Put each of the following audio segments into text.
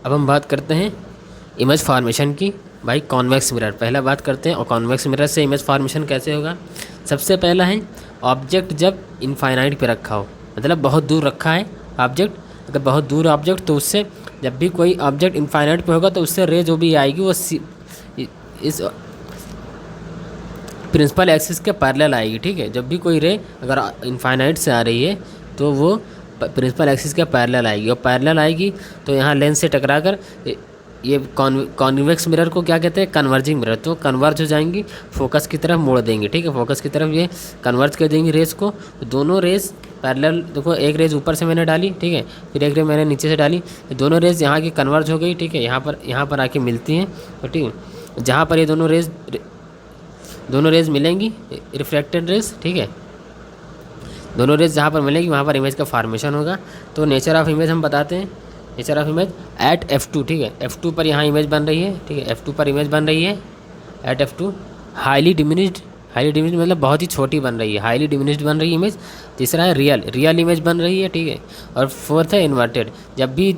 अब हम बात करते हैं इमेज फॉर्मेशन की। भाई कॉन्वेक्स मिरर पहला बात करते हैं, और कॉन्वेक्स मिरर से इमेज फॉर्मेशन कैसे होगा। सबसे पहला है ऑब्जेक्ट जब इनफाइनाइट पे रखा हो, मतलब बहुत दूर रखा है ऑब्जेक्ट। अगर बहुत दूर ऑब्जेक्ट तो उससे जब भी कोई ऑब्जेक्ट इनफाइनाइट पे होगा तो उससे रे जो भी आएगी वो इस प्रिंसिपल एक्सिस के पैरेलल आएगी। ठीक है, जब भी कोई रे अगर इनफाइनाइट से आ रही है तो वो प्रिंसिपल एक्सिस के पैरेलल आएगी, और पैरेलल आएगी तो यहाँ लेंस से टकरा कर ये कॉन्वेक्स मिरर को क्या कहते हैं, कन्वर्जिंग मिरर। तो कन्वर्ज हो जाएंगी, फोकस की तरफ मोड़ देंगे। ठीक है, फोकस की तरफ ये कन्वर्ज कर देंगी रेस को। तो दोनों रेस पैरेलल, देखो एक रेस ऊपर से मैंने डाली, ठीक है, फिर एक रेस मैंने नीचे से डाली, दोनों रेस यहाँ की कन्वर्ज हो गई। ठीक है, यहाँ पर आके मिलती हैं। तो ठीक है, जहाँ पर ये दोनों रेज मिलेंगी, रिफ्लेक्टेड रेज, ठीक है, दोनों रेज जहाँ पर मिलेंगी वहाँ पर इमेज का फॉर्मेशन होगा। तो नेचर ऑफ इमेज हम बताते हैं, nature of image at F2। ठीक है, F2 पर यहाँ इमेज बन रही है। ठीक है, F2 पर इमेज बन रही है एट F2। हाईली डिमिनिश्ड मतलब बहुत ही छोटी बन रही है, हाईली डिमिनिश्ड बन रही है इमेज। तीसरा है रियल इमेज बन रही है। ठीक है, और फोर्थ है इन्वर्टेड। जब भी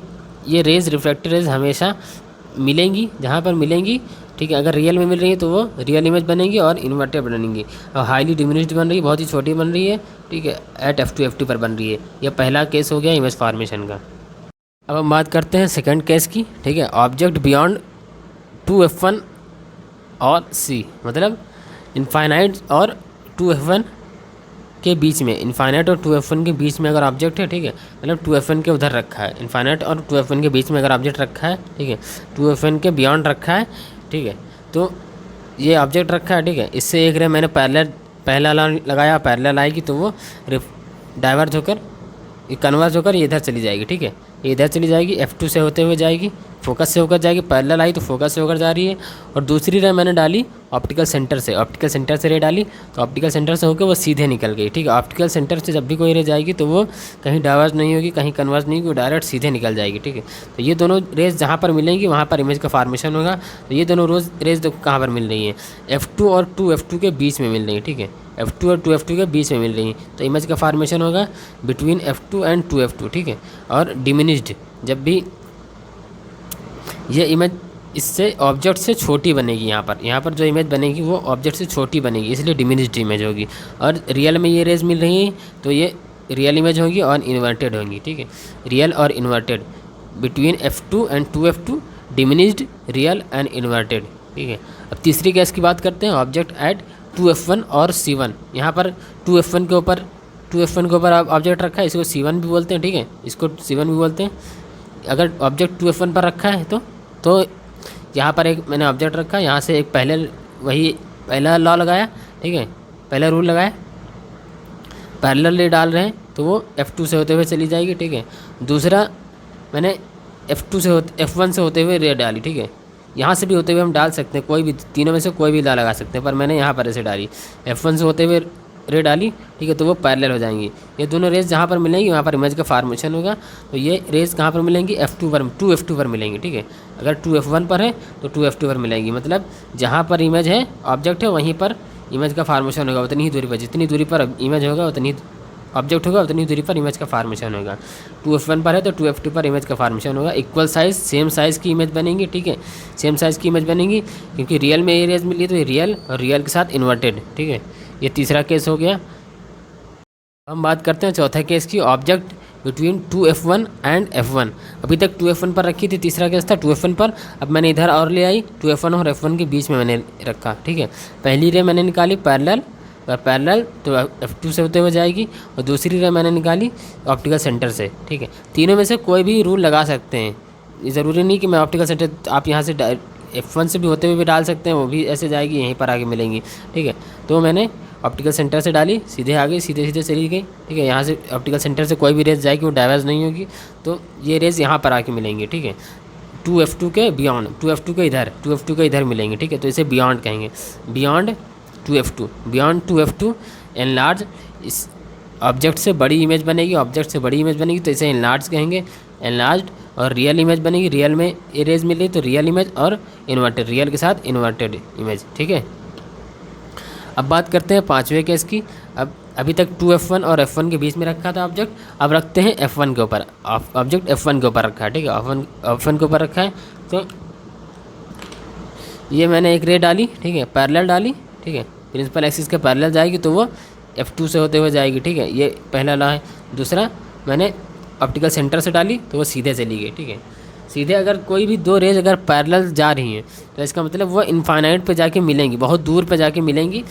ये रेज रिफ्लेक्टेड रेज हमेशा मिलेंगी जहाँ पर मिलेंगी, ठीक है, अगर रियल में मिल रही है तो वो रियल इमेज बनेगी और इन्वर्टेड बनेंगी। और हाईली डिमिनिश्ड बन रही है, बहुत ही छोटी बन रही है। ठीक है, एट F2 पर बन रही है। यह पहला केस हो गया इमेज फॉर्मेशन का। अब हम बात करते हैं सेकंड केस की। ठीक है, ऑब्जेक्ट बियॉन्ड 2F1 और C, मतलब इनफाइनाइट और 2F1 के बीच में, इनफाइनाइट और 2F1 के बीच में अगर ऑब्जेक्ट है, ठीक है, मतलब 2F1 के उधर रखा है, इनफाइनाइट और 2F1 के बीच में अगर ऑब्जेक्ट रखा है, ठीक है, 2F1 के बियॉन्ड रखा है, ठीक है, तो ये ऑब्जेक्ट रखा है। ठीक है, इससे एक रे मैंने पहला लगाया, पैरेलल आएगी तो वो डाइवर्ज होकर कन्वर्ज होकर ये इधर चली जाएगी। ठीक है, ये इधर चली जाएगी, F2 से होते हुए जाएगी, फोकस से होकर जाएगी, पैरेलल आई तो फोकस से होकर जा रही है। और दूसरी रे मैंने डाली ऑप्टिकल सेंटर से रे डाली, तो ऑप्टिकल सेंटर से होकर वो सीधे निकल गई। ठीक है, ऑप्टिकल सेंटर से जब भी कोई रे जाएगी तो वो कहीं डाइवर्ज नहीं होगी, कहीं कन्वर्ज नहीं होगी, वो डायरेक्ट सीधे निकल जाएगी। ठीक है, तो ये दोनों रेज जहाँ पर मिलेंगी वहाँ पर इमेज का फॉर्मेशन होगा। तो ये दोनों रेज कहाँ पर मिल रही हैं, F2 और 2F2 के बीच में मिल रही है। ठीक है, F2 और 2F2 के बीच में मिल रही हैं, तो इमेज का फॉर्मेशन होगा बिटवीन F2 एंड 2F2। ठीक है, और डिमिनिश्ड, जब भी ये इमेज इससे ऑब्जेक्ट से छोटी बनेगी, यहाँ पर जो इमेज बनेगी वो ऑब्जेक्ट से छोटी बनेगी, इसलिए डिमिनिश्ड इमेज होगी। और रियल में ये रेज मिल रही हैं तो ये रियल इमेज होगी और इन्वर्टेड होंगी। ठीक है, रियल और inverted between F2 and 2F2, diminished, real and inverted. ठीक है, अब तीसरी केस की बात करते हैं, ऑब्जेक्ट एट 2F1 और C1। यहाँ पर 2F1 के ऊपर ऑब्जेक्ट रखा है, इसको C1 भी बोलते हैं। ठीक है, इसको C1 भी बोलते हैं। अगर ऑब्जेक्ट 2F1 पर रखा है तो यहाँ पर एक मैंने ऑब्जेक्ट रखा, यहाँ से एक पहला लॉ लगाया। ठीक है, पहला रूल लगाया, पैरेलल रे डाल रहे हैं तो वो F2 से होते हुए चली जाएगी। ठीक है, दूसरा मैंने F1 से होते हुए रे डाली। ठीक है, यहाँ से भी होते हुए हम डाल सकते हैं, कोई भी तीनों में से कोई भी लगा सकते हैं, पर मैंने यहाँ पर ऐसे डाली, F1 से होते हुए रे डाली। ठीक है, तो वो पैरेलल हो जाएंगी। ये दोनों रेस जहाँ पर मिलेंगी वहाँ पर इमेज का फॉर्मेशन होगा। तो ये रेस कहाँ पर मिलेंगी, F2 पर मिलेंगी। ठीक है, अगर 2F1 पर है तो 2F2 पर मिलेंगी, मतलब जहाँ पर इमेज है, ऑब्जेक्ट है, वहीं पर इमेज का फॉर्मेशन होगा। उतनी ही दूरी पर, जितनी दूरी पर इमेज होगा उतनी ऑब्जेक्ट होगा, उतनी दूरी पर इमेज का फॉर्मेशन होगा। 2F1 पर है तो 2F2 पर इमेज का फॉर्मेशन होगा। इक्वल साइज़, सेम साइज़ की इमेज बनेंगी। ठीक है, सेम साइज़ की इमेज बनेंगी, क्योंकि रियल में ये रेज मिली है तो ये रियल, और रियल के साथ इन्वर्टेड। ठीक है, ये तीसरा केस हो गया। हम बात करते हैं चौथा केस की, object between 2F1 and F1। अभी तक 2F1 पर रखी थी, तीसरा केस था 2F1 पर। अब मैंने इधर और ले आई, 2F1 और F1 के बीच में मैंने रखा। ठीक है, पहली रे मैंने निकाली पैरेलल तो F2 से होते हुए जाएगी, और दूसरी रे मैंने निकाली ऑप्टिकल सेंटर से। ठीक है, तीनों में से कोई भी रूल लगा सकते हैं, ये ज़रूरी नहीं कि मैं ऑप्टिकल सेंटर, आप यहाँ से F1 से भी होते हुए भी डाल सकते हैं, वो भी ऐसे जाएगी, यहीं पर आगे मिलेंगी। ठीक है, तो मैंने ऑप्टिकल सेंटर से डाली, सीधे आ गई, सीधे चली गई। ठीक है, यहाँ से ऑप्टिकल सेंटर से कोई भी रेज जाएगी वो डाइवर्ज नहीं होगी, तो ये रेज यहाँ पर आके मिलेंगी। ठीक है, 2F2 के बियॉन्ड, 2F2 के इधर मिलेंगे। ठीक है, तो इसे बियॉन्ड कहेंगे, बियॉन्ड 2F2 एनलार्ज, इस ऑब्जेक्ट से बड़ी इमेज बनेगी, तो इसे एनलार्ज कहेंगे, एनलार्ज। और रियल इमेज बनेगी, रियल में ये रेज मिल रही तो रियल इमेज, और इन्वर्टेड, रियल के साथ इन्वर्टेड इमेज। ठीक है, अब बात करते हैं पांचवें केस की। अब अभी तक 2F1 और F1 के बीच में रखा था ऑब्जेक्ट, अब रखते हैं F1 के ऊपर। ऑब्जेक्ट F1 के ऊपर रखा है, ठीक है, F1 के ऊपर रखा है। तो ये मैंने एक रे डाली, ठीक है, पैरेलल डाली, ठीक है, प्रिंसिपल एक्सिस के पैरेलल जाएगी तो वो F2 से होते हुए जाएगी, ठीक है, ये पहला लॉ है। दूसरा मैंने ऑप्टिकल सेंटर से डाली तो वो सीधे चली गई, ठीक है। सीधे अगर कोई भी दो रेज अगर पैरेलल जा रही हैं तो इसका मतलब वो इनफाइनाइट पे जाके मिलेंगी, बहुत दूर पे जाके मिलेंगी,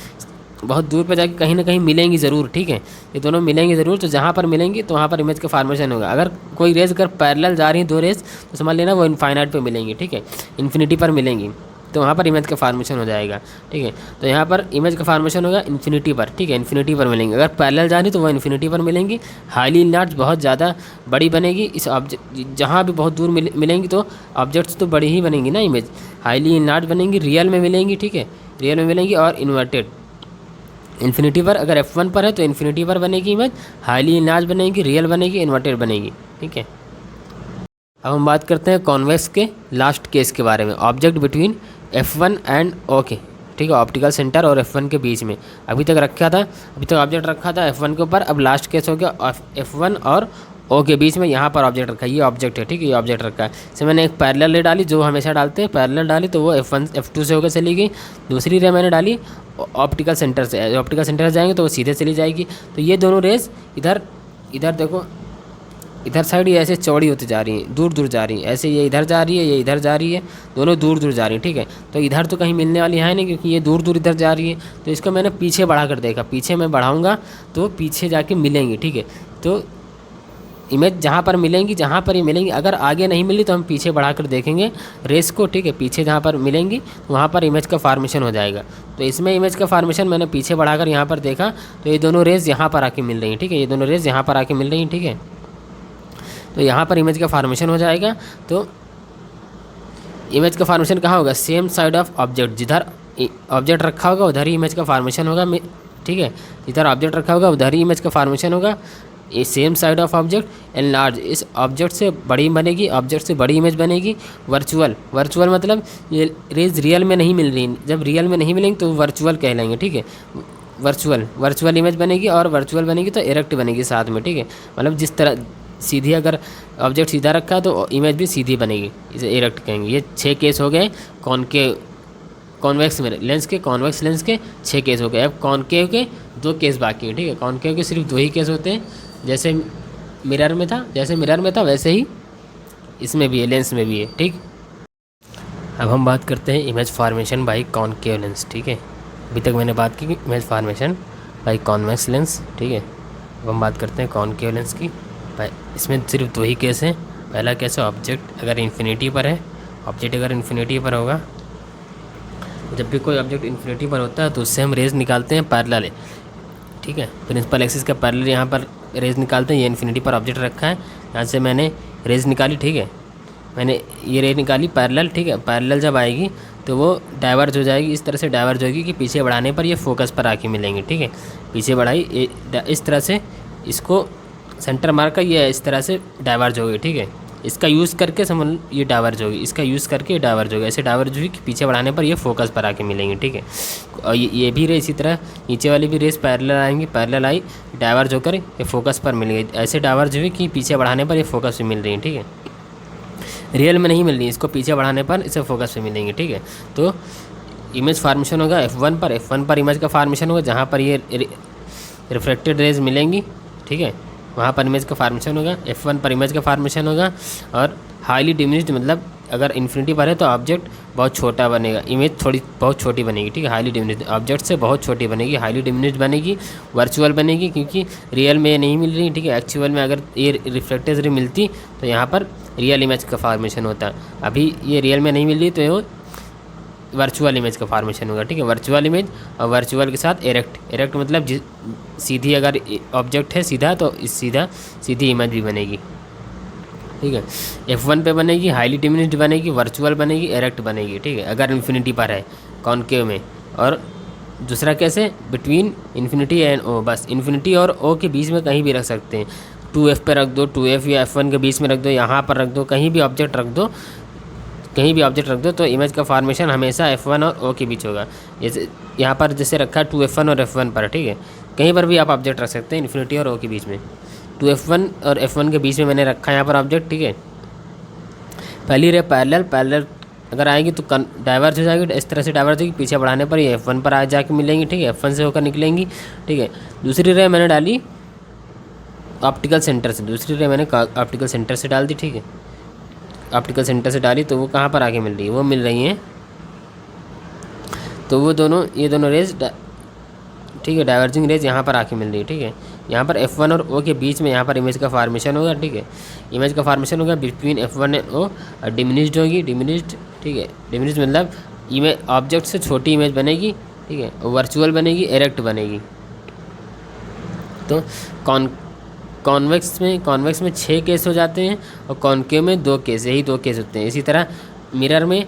बहुत दूर पे जाके कहीं ना कहीं मिलेंगी ज़रूर, ठीक है, ये दोनों मिलेंगी ज़रूर। तो जहाँ पर मिलेंगी तो वहाँ पर इमेज का फॉर्मेशन होगा। अगर कोई रेज अगर पैरेलल जा रही हैं दो रेज तो समझ लेना वो इनफाइनाइट पे मिलेंगी, ठीक है, इन्फिनिटी पर मिलेंगी, तो वहाँ पर इमेज का फॉर्मेशन हो जाएगा, ठीक है। तो यहाँ पर इमेज का फॉर्मेशन होगा इन्फिनिटी पर, ठीक है, इन्फिनिटी पर मिलेंगी। अगर पैरेलल जा रही तो वो इन्फिनिटी पर मिलेंगी। हाईली इनलार्ज बहुत ज़्यादा बड़ी बनेगी, इस ऑब्जेक्ट जहाँ भी बहुत दूर मिलेंगी तो ऑब्जेक्ट्स तो बड़ी ही बनेंगी ना इमेज, हाईली इनलार्ज बनेंगी, रियल में मिलेंगी, ठीक है, रियल में मिलेंगी। और इन्वर्टेड इन्फिनिटी पर, अगर F1 पर है तो इन्फिनिटी पर बनेगी इमेज, हाईली इनलार्ज बनेगी, रियल बनेगी, इन्वर्टेड बनेगी, ठीक है। अब हम बात करते हैं कॉन्वेक्स के लास्ट केस के बारे में, object between F1 and O के, ठीक है, ऑप्टिकल सेंटर और F1 के बीच में। अभी तक रखा था, अभी तक ऑब्जेक्ट रखा था F1 के ऊपर, अब लास्ट केस हो गया F1 और O के बीच में, यहाँ पर ऑब्जेक्ट रखा है, ये ऑब्जेक्ट है, ठीक है, ये ऑब्जेक्ट रखा है। इसे मैंने एक पैरेलल रे डाली, जो हमेशा डालते हैं, पैरेलल डाली तो वो F2 से होकर चली गई। दूसरी रे मैंने डाली ऑप्टिकल सेंटर से, ऑप्टिकल सेंटर से जाएंगे तो वो सीधे चली जाएगी। तो ये दोनों रेज इधर देखो, इधर साइड ये ऐसे चौड़ी होती जा रही हैं, दूर दूर जा रही हैं, ऐसे ये इधर जा रही है, ये इधर जा रही है, दोनों दूर दूर जा रही हैं, ठीक है। तो इधर तो कहीं मिलने वाली है नहीं, क्योंकि ये दूर दूर इधर जा रही है। तो इसको मैंने पीछे बढ़ा कर देखा, पीछे मैं बढ़ाऊँगा तो पीछे जाके मिलेंगी, ठीक है। तो इमेज जहाँ पर मिलेंगी, जहाँ पर ये मिलेंगी, अगर आगे नहीं मिली तो हम पीछे बढ़ा कर देखेंगे रेस को, ठीक है, पीछे जहाँ पर मिलेंगी वहाँ पर इमेज का फॉर्मेशन हो जाएगा। तो इसमें इमेज का फॉर्मेशन मैंने पीछे बढ़ाकर यहाँ पर देखा तो ये दोनों रेस यहाँ पर आके मिल रही हैं, ठीक है, ये दोनों रेस यहाँ पर आके मिल रही हैं, ठीक है। तो यहाँ पर इमेज का फॉर्मेशन हो जाएगा। तो इमेज का फॉर्मेशन कहाँ होगा, सेम साइड ऑफ ऑब्जेक्ट, जिधर ऑब्जेक्ट रखा होगा उधर ही इमेज का फॉर्मेशन होगा, ठीक है, जिधर ऑब्जेक्ट रखा होगा उधर ही इमेज का फॉर्मेशन होगा। ये same side of object and large, इस ऑब्जेक्ट से बड़ी बनेगी, ऑब्जेक्ट से बड़ी इमेज बनेगी। वर्चुअल मतलब ये रेज रियल में नहीं मिल रही, जब रियल में नहीं मिलेंगी तो वर्चुअल कहलाएंगे, ठीक है। वर्चुअल इमेज बनेगी, और वर्चुअल बनेगी तो इरेक्ट बनेगी साथ में, ठीक है। मतलब जिस तरह सीधी, अगर ऑब्जेक्ट सीधा रखा है तो इमेज भी सीधी बनेगी, इसे इरेक्ट कहेंगे। ये 6 केस हो गए कॉन्वेक्स में लेंस के, कॉन्वेक्स लेंस के 6 केस हो गए। अब कॉनकेव के 2 केस बाकी हैं, ठीक है। कॉनकेव के सिर्फ 2 ही केस होते हैं, जैसे मिरर में था वैसे ही इसमें भी है, लेंस में भी है, ठीक। अब हम बात करते हैं image formation by concave lens, ठीक है। अभी तक मैंने बात की image formation by convex lens, ठीक है। अब हम बात करते हैं कॉनकेव लेंस की। इसमें सिर्फ 2 ही केस हैं। पहला केस है ऑब्जेक्ट अगर इन्फिनिटी पर है, ऑब्जेक्ट अगर इन्फिनिटी पर होगा, जब भी कोई ऑब्जेक्ट इन्फिनिटी पर होता है तो उससे हम रेज निकालते हैं पैरेलल, ठीक है, प्रिंसिपल एक्सिस का पैरेलल यहाँ पर रेज निकालते हैं। ये इन्फिनिटी पर ऑब्जेक्ट रखा है, यहाँ से मैंने रेज निकाली, ठीक है, मैंने ये रेज निकाली पैरेलल, ठीक है। पैरेलल जब आएगी तो वो डाइवर्ज हो जाएगी, इस तरह से डाइवर्ज होगी कि पीछे बढ़ाने पर ये फोकस पर आके मिलेंगे, ठीक है। पीछे बढ़ाई इस तरह से, इसको सेंटर मार कर ये इस तरह से डाइवर्ज होगी, ठीक है। इसका यूज़ करके समझ ये डाइवर्ज होगी, इसका यूज़ करके ये डाइवर्ज होगी, ऐसे डाइवर्ज हुई कि पीछे बढ़ाने पर ये फोकस पर आके मिलेंगे, ठीक है। और ये भी रे इसी तरह, नीचे वाली भी रेस पैरेलल आएंगी, पैरेलल आई डाइवर्ज होकर ये फोकस पर मिल गई, ऐसे डाइवर्ज हुई कि पीछे बढ़ाने पर ये फोकस पे मिल रही है, ठीक है। रियल में नहीं मिल रही, इसको पीछे बढ़ाने पर इसे फोकस पे मिलेंगे, ठीक है। तो इमेज फार्मेशन होगा F1 पर इमेज का फार्मेशन होगा, जहाँ पर ये रिफ्लेक्टेड रेज मिलेंगी, ठीक है, वहाँ पर इमेज का फार्मेशन होगा। F1 पर इमेज का फार्मेशन होगा। और हाईली डिमिनिश्ड मतलब अगर इन्फिनिटी पर है तो ऑब्जेक्ट बहुत छोटा बनेगा, इमेज थोड़ी बहुत छोटी बनेगी, ठीक है। हाईली डिमिनिश्ड ऑब्जेक्ट से बहुत छोटी बनेगी, हाईली डिमिनिश्ड बनेगी, वर्चुअल बनेगी, क्योंकि रियल में ये नहीं मिल रही, ठीक है। एक्चुअल में अगर ये रिफ्लेक्टेड रे मिलती तो यहाँ पर रियल इमेज का फार्मेशन होता है। अभी ये रियल में नहीं मिल रही तो ये वर्चुअल इमेज का फार्मेशन होगा, ठीक है। वर्चुअल इमेज और वर्चुअल के साथ इरेक्ट मतलब सीधी, अगर ऑब्जेक्ट है सीधा तो सीधी इमेज भी बनेगी, ठीक है। F1 पे बनेगी, हाईली डिमिनिश्ड बनेगी, वर्चुअल बनेगी, इरेक्ट बनेगी, ठीक है, अगर इन्फिनिटी पर है कॉनकेव में। और दूसरा कैसे, बिटवीन इन्फिनिटी एंड O, बस इन्फिनिटी और O के बीच में कहीं भी रख सकते हैं। 2F पे रख दो, 2F या F1 के बीच में रख दो, यहाँ पर रख दो, कहीं भी ऑब्जेक्ट रख दो, तो इमेज का फॉर्मेशन हमेशा F1 और O के बीच होगा। जैसे यहाँ पर जैसे रखा है 2F1 और F1 पर, ठीक है, कहीं पर भी आप ऑब्जेक्ट रख सकते हैं इन्फिनिटी और ओ के बीच में। टू F1 और F1 के बीच में मैंने रखा है यहाँ पर ऑब्जेक्ट, ठीक है। पहली रे पैरेलल अगर आएगी तो डाइवर्ज हो जाएगी, इस तरह से डाइवर्ज होगी, पीछे बढ़ाने पर ये F1 पर आ जाके मिलेंगी, ठीक है, F1 से होकर निकलेंगी, ठीक है। दूसरी रे मैंने डाली ऑप्टिकल सेंटर से, दूसरी रे मैंने ऑप्टिकल सेंटर से डाल दी, ठीक है। ऑप्टिकल सेंटर से डाली तो वो कहाँ पर आके मिल रही है, वो मिल रही हैं, तो वो दोनों, ये दोनों रेज, ठीक है, डाइवर्जिंग रेज यहाँ पर आके मिल रही है, ठीक है। यहाँ पर F1 और O के बीच में यहाँ पर इमेज का फॉर्मेशन होगा, ठीक है। इमेज का फॉर्मेशन होगा बिटवीन F1 एंड O, और डिमिनिश्ड होगी, डिमिनिश्ड, ठीक है। डिमिनिश्ड मतलब इमेज ऑब्जेक्ट से छोटी इमेज बनेगी, ठीक है, वर्चुअल बनेगी, एरेक्ट बनेगी। तो कॉन्वेक्स में 6 केस हो जाते हैं और कॉनकेव में 2 केस, यही 2 केस होते हैं। इसी तरह मिरर में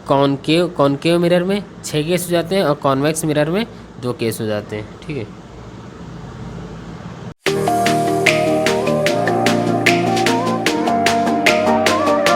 कॉनकेव मिरर में 6 केस हो जाते हैं और कॉन्वेक्स मिरर में 2 केस हो जाते हैं, ठीक है।